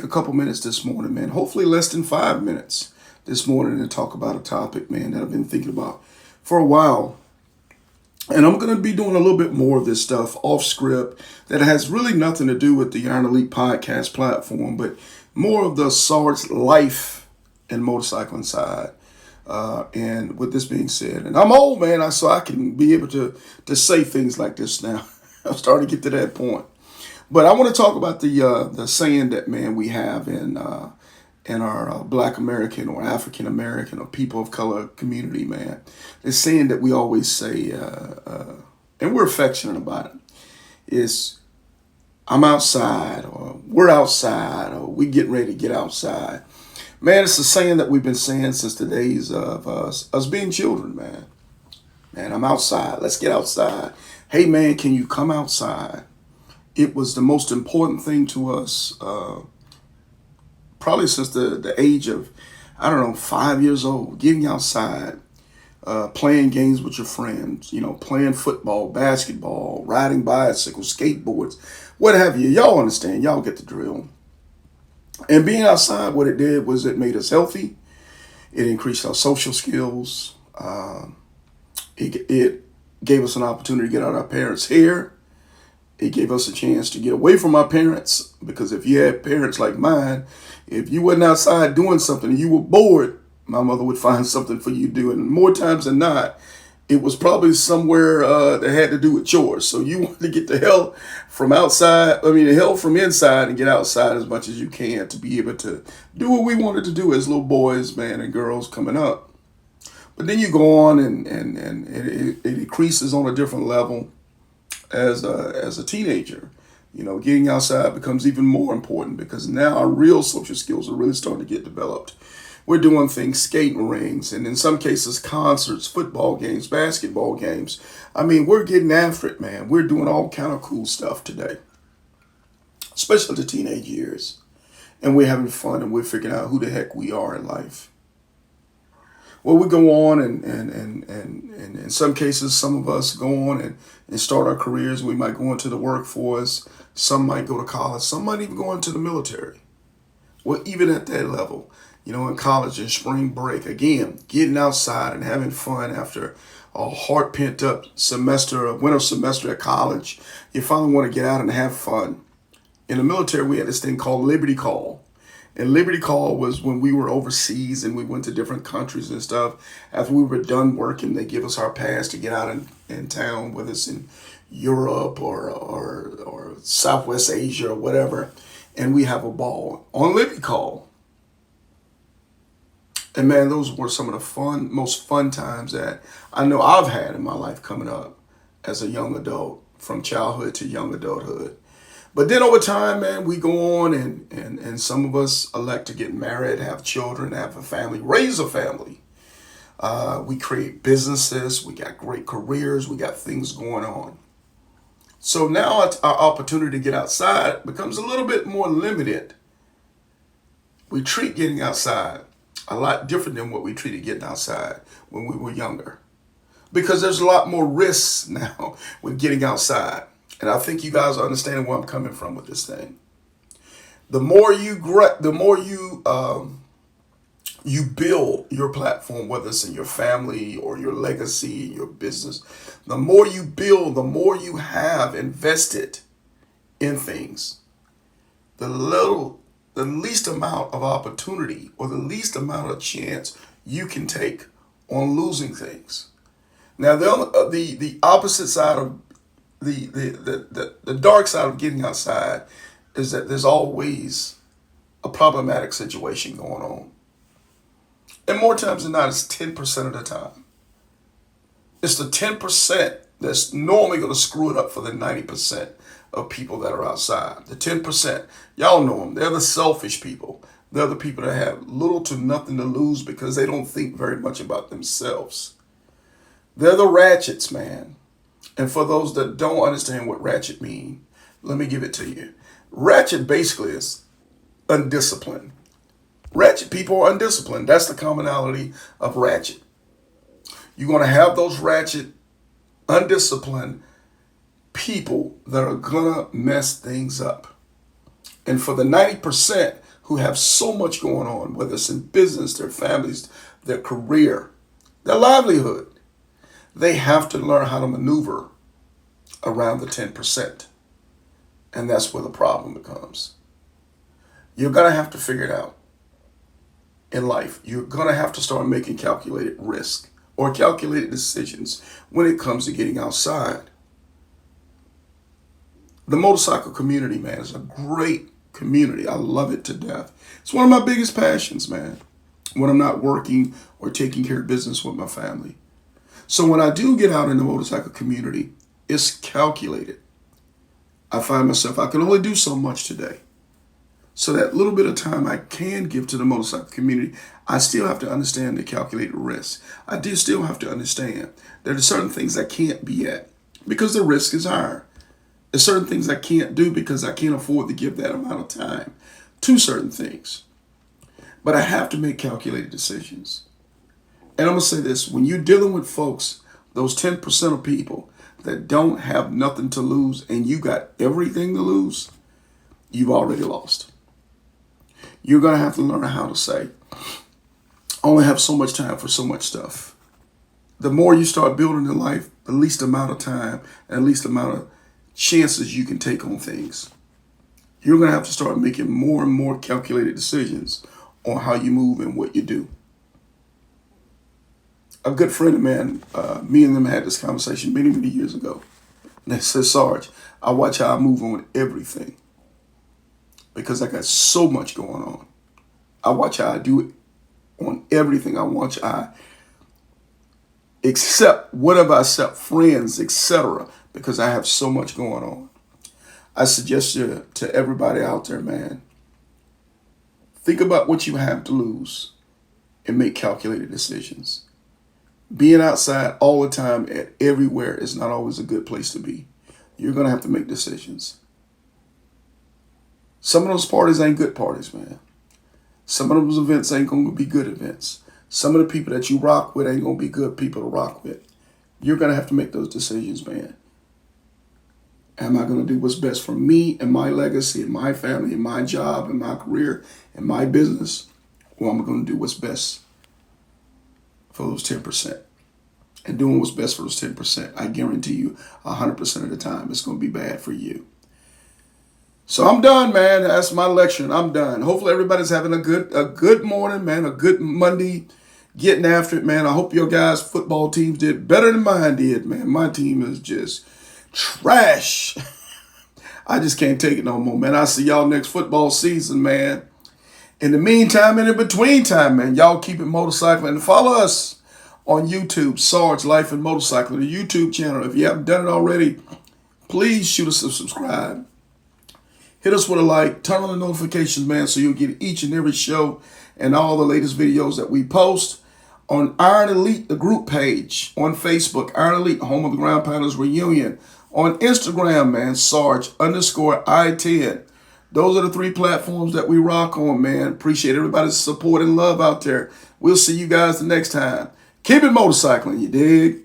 A couple minutes this morning, man. Hopefully less than 5 minutes this morning to talk about a topic, man, that I've been thinking about for a while. And I'm going to be doing a little bit more of this stuff off script that has really nothing to do with the Iron Elite podcast platform, but more of the SARS life and motorcycling side. And with this being said, and I'm old, man, so I can be able to say things like this now. I'm starting to get to that point. But I want to talk about the saying that, man, we have in our Black American or African American or people of color community, man. This saying that we always say, and we're affectionate about it, is I'm outside, or we're outside, or we getting ready to get outside. Man, it's a saying that we've been saying since the days of us being children, man. Man, I'm outside. Let's get outside. Hey, man, can you come outside? It was the most important thing to us, probably since the age of, I don't know, 5 years old, getting outside, playing games with your friends, playing football, basketball, riding bicycles, skateboards, what have you. Y'all understand. Y'all get the drill. And being outside, what it did was it made us healthy. It increased our social skills. It gave us an opportunity to get out our parents' hair. It gave us a chance to get away from our parents, because if you had parents like mine, if you wasn't outside doing something and you were bored, my mother would find something for you to do. And more times than not, it was probably somewhere that had to do with chores. So you want to get the hell from outside, the hell from inside, and get outside as much as you can to be able to do what we wanted to do as little boys, man, and girls coming up. But then you go on and it increases on a different level as a teenager. Getting outside becomes even more important because now our real social skills are really starting to get developed. We're doing things, skating rings, and in some cases, concerts, football games, basketball games. We're getting after it, man. We're doing all kind of cool stuff today, especially the teenage years. And we're having fun, and we're figuring out who the heck we are in life. Well, we go on and in some cases, some of us go on and start our careers. We might go into the workforce. Some might go to college. Some might even go into the military. Well, even at that level, in college and spring break, again, getting outside and having fun after a hard pent up semester, a winter semester at college, you finally want to get out and have fun. In the military, we had this thing called Liberty Call. And Liberty Call was when we were overseas and we went to different countries and stuff. After we were done working, they give us our pass to get out in town, whether it's in Europe or Southwest Asia or whatever. And we have a ball on Liberty Call. And man, those were some of the most fun times that I know I've had in my life coming up as a young adult, from childhood to young adulthood. But then over time, man, we go on and some of us elect to get married, have children, have a family, raise a family. We create businesses. We got great careers. We got things going on. So now our opportunity to get outside becomes a little bit more limited. We treat getting outside a lot different than what we treated getting outside when we were younger, because there's a lot more risks now with getting outside. And I think you guys are understanding where I'm coming from with this thing. The more you build your platform, whether it's in your family or your legacy, your business, the more you build, the more you have invested in things, the least amount of opportunity or the least amount of chance you can take on losing things. Now, the opposite side of the dark side of getting outside is that there's always a problematic situation going on. And more times than not, it's 10% of the time. It's the 10% that's normally going to screw it up for the 90% of people that are outside. The 10%, y'all know them. They're the selfish people. They're the people that have little to nothing to lose because they don't think very much about themselves. They're the ratchets, man. And for those that don't understand what ratchet mean, let me give it to you. Ratchet basically is undisciplined. Ratchet people are undisciplined. That's the commonality of ratchet. You're going to have those ratchet, undisciplined people that are going to mess things up. And for the 90%, who have so much going on, whether it's in business, their families, their career, their livelihood. They have to learn how to maneuver around the 10%. And that's where the problem becomes. You're going to have to figure it out in life. You're going to have to start making calculated risk or calculated decisions when it comes to getting outside. The motorcycle community, man, is a great community. I love it to death. It's one of my biggest passions, man, when I'm not working or taking care of business with my family. So when I do get out in the motorcycle community, it's calculated. I find myself, I can only do so much today. So that little bit of time I can give to the motorcycle community, I still have to understand the calculated risk. I do still have to understand there are certain things I can't be at because the risk is higher. There's certain things I can't do because I can't afford to give that amount of time to certain things. But I have to make calculated decisions. And I'm going to say this, when you're dealing with folks, those 10% of people that don't have nothing to lose and you got everything to lose, you've already lost. You're going to have to learn how to say, I only have so much time for so much stuff. The more you start building in life, the least amount of time and the least amount of chances you can take on things. You're going to have to start making more and more calculated decisions on how you move and what you do. A good friend of mine, me and them had this conversation many, many years ago. And they said, Sarge, I watch how I move on everything because I got so much going on. I watch how I do it on everything. I watch I accept whatever I accept, friends, etc., because I have so much going on. I suggest to everybody out there, man, think about what you have to lose and make calculated decisions. Being outside all the time at everywhere is not always a good place to be. You're going to have to make decisions. Some of those parties ain't good parties, man. Some of those events ain't going to be good events. Some of the people that you rock with ain't going to be good people to rock with. You're going to have to make those decisions, man. Am I going to do what's best for me and my legacy and my family and my job and my career and my business? Or am I going to do what's best for those 10%? And doing what's best for those 10%, I guarantee you 100% of the time it's going to be bad for you. So I'm done, man. That's my lecture, and I'm done. Hopefully everybody's having a good morning, man, a good Monday, getting after it, man. I hope your guys' football teams did better than mine did, man. My team is just trash. I just can't take it no more, man. I'll see y'all next football season, man. In the meantime and in between time, man, y'all keep it motorcycling and follow us on YouTube, Sarge Life and Motorcycling, the YouTube channel. If you haven't done it already, please shoot us a subscribe. Hit us with a like, turn on the notifications, man, so you'll get each and every show and all the latest videos that we post on Iron Elite, the group page, on Facebook, Iron Elite, home of the Ground Pounders Reunion, on Instagram, man, Sarge_I10. Those are the 3 platforms that we rock on, man. Appreciate everybody's support and love out there. We'll see you guys the next time. Keep it motorcycling, you dig?